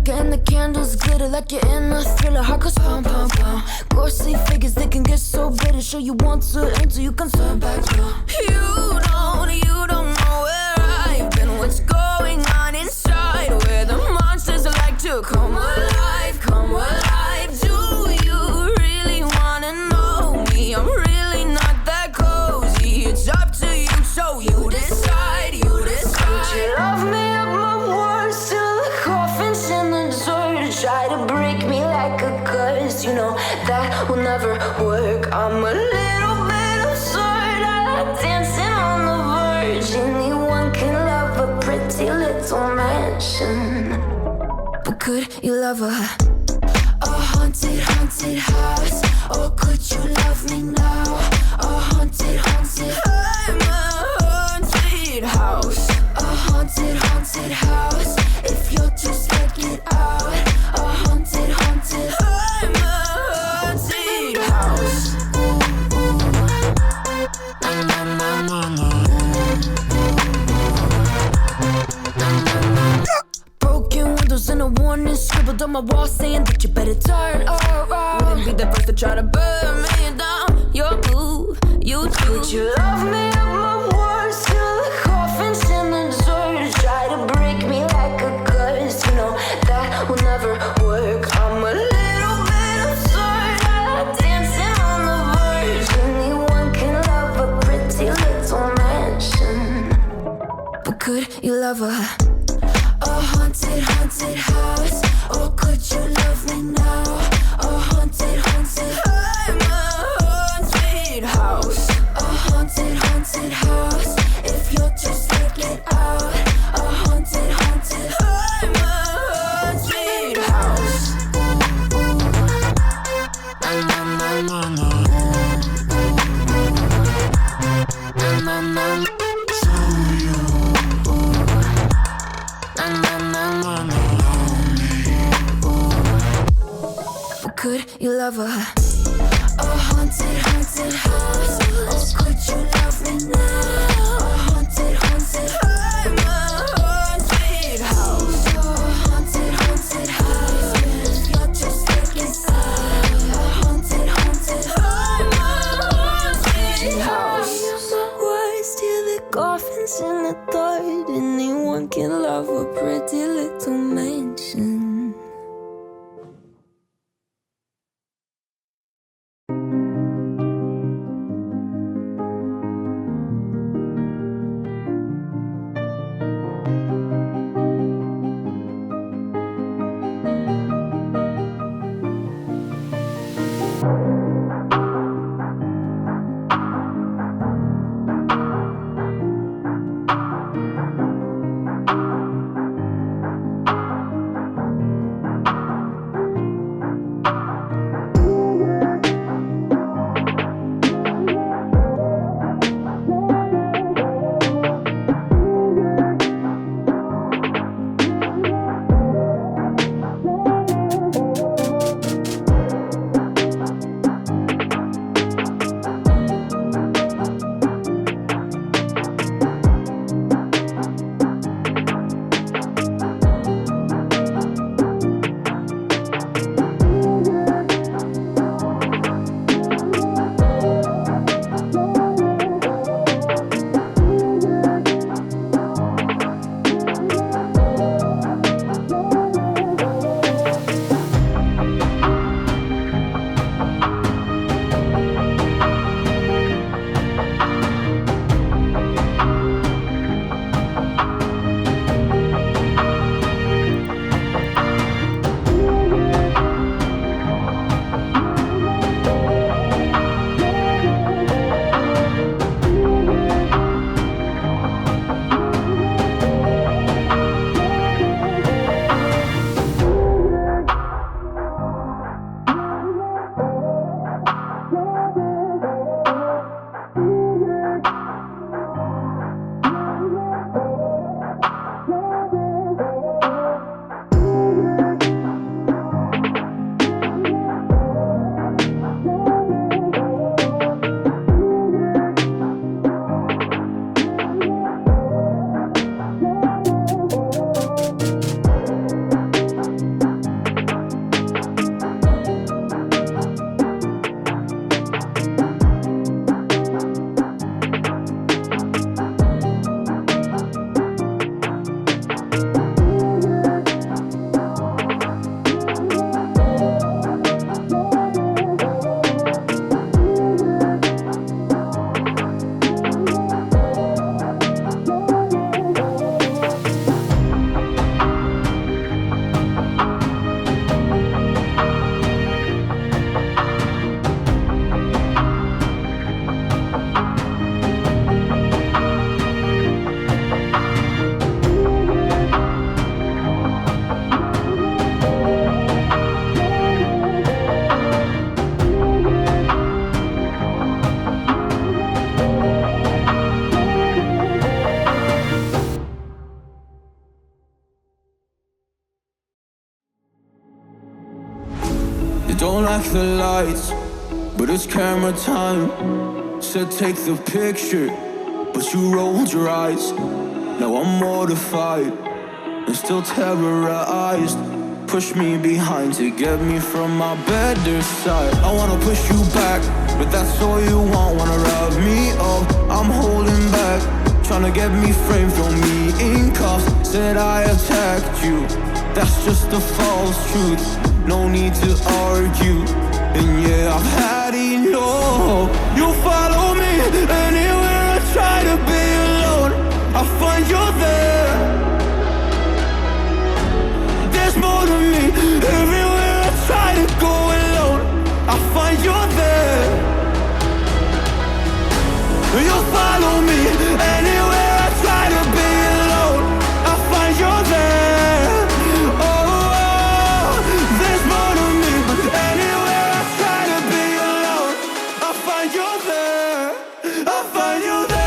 And the candles glitter like you're in a thriller. Heart goes pound, pound, pound. Ghostly figures, they can get so bitter. Show you want to enter, you can turn back now. You don't know where I've been. What's going on inside? Where the monsters like to come alive, come alive. Do you really wanna know me? I'm really not that cozy. It's up to you, so you decide, you decide. Would you love me up my words till the coffin's in the dirt? Try to break me like a curse, you know that will never work. I'm a little bit absurd, I like dancing on the verge. Anyone can love a pretty little mansion, but could you love a haunted, haunted house? Or could you love me now? A haunted, haunted, I'm a haunted house. A haunted, haunted house. If you're too scared, get out. A haunted, haunted, I'm a haunted house. Na na na na na. Broken windows and a warning scribbled on my wall saying that you better turn around. Wouldn't be the first to try to burn me down. Your move, you do. Would you love me up my words till the coffin's in the dirt? Try to break me like a curse, you know that will never work. I'm a little bit absurd, I like dancing on the verge. Anyone can love a pretty little mansion, but could you love a haunted, haunted house? Or could you love me now? A haunted, haunted, I'm a haunted house. A haunted, haunted house. If you're too scared, get out. A haunted, haunted, I'm a haunted house. Na na na na na. Na na na. Could you love a haunted, haunted house? Or could you love me now? A haunted, haunted, I'm a haunted house. A haunted, haunted house. If you're just getting sad. A haunted, haunted, I'm a haunted house. Words till the coffin's in the dirt. Anyone can love a pretty little mansion. don't like the lights, but it's camera time. Said take the picture, but you rolled your eyes. Now I'm mortified and still terrorized. Push me behind to get me from my better side. I wanna push you back, but that's all you want. Wanna wrap me up, I'm holding back. Tryna get me framed, throw me in cuffs. Said I attacked you, that's just a false truth. No need to argue, and yeah, I've had enough. You follow me anywhere I try to be alone. I find you there. There's more to me. Everywhere I try to go alone, I find you there. You follow me anywhere I try to be alone, I find you there. Oh, there's more to me. Anywhere I try to be alone, I find you there. I find you there.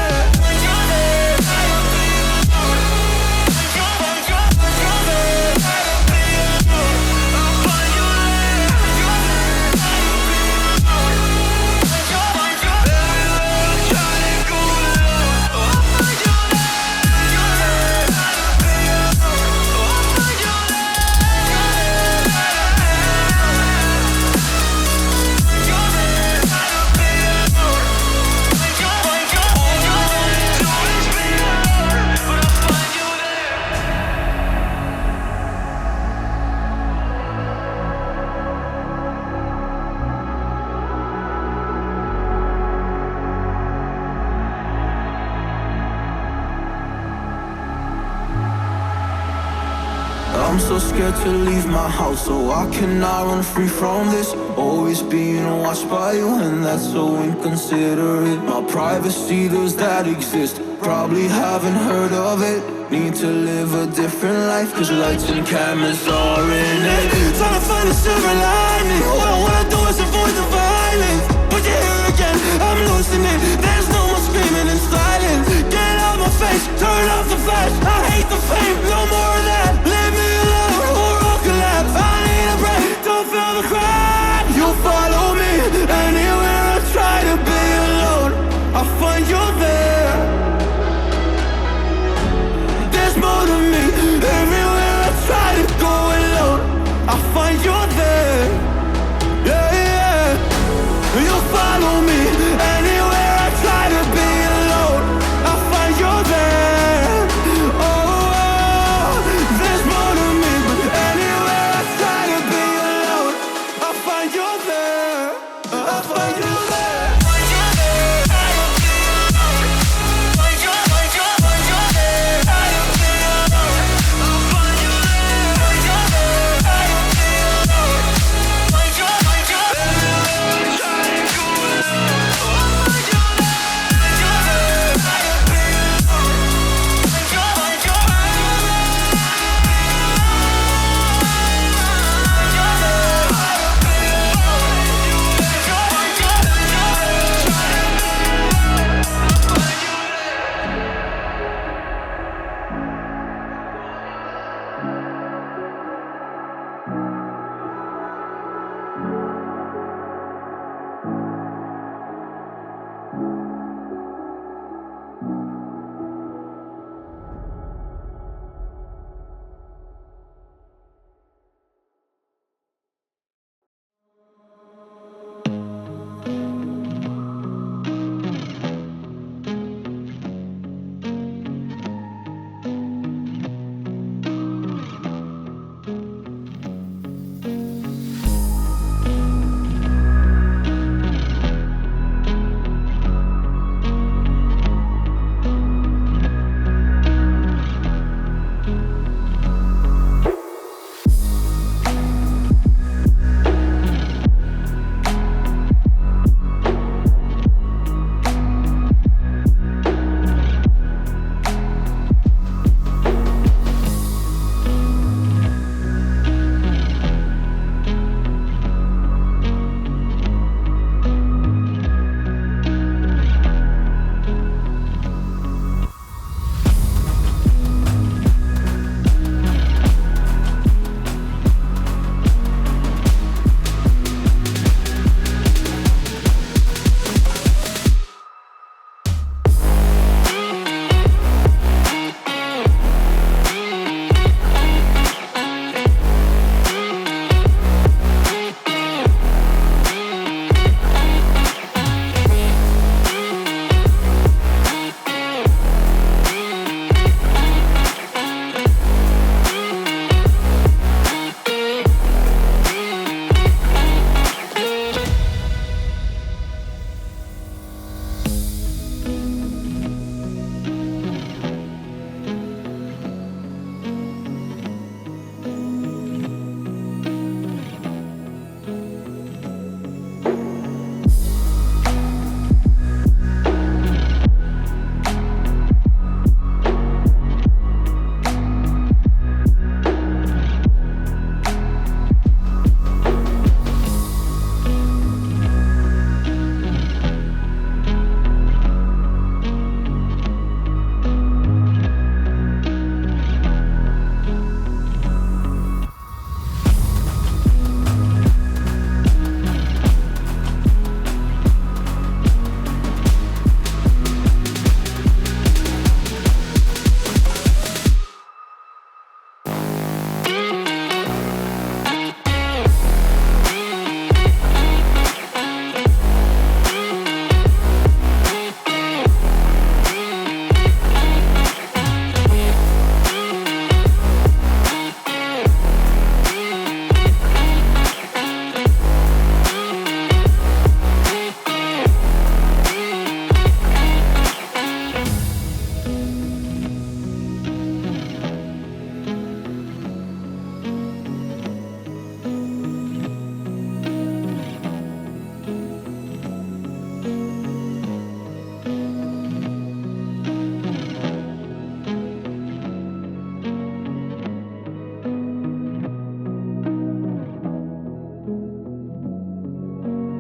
I'm so scared to leave my house, so I cannot run free from this. Always being watched by you, and that's so inconsiderate. My privacy, does that exist? Probably haven't heard of it. Need to live a different life, cause lights and cameras are in it. Trying to find a silver lining.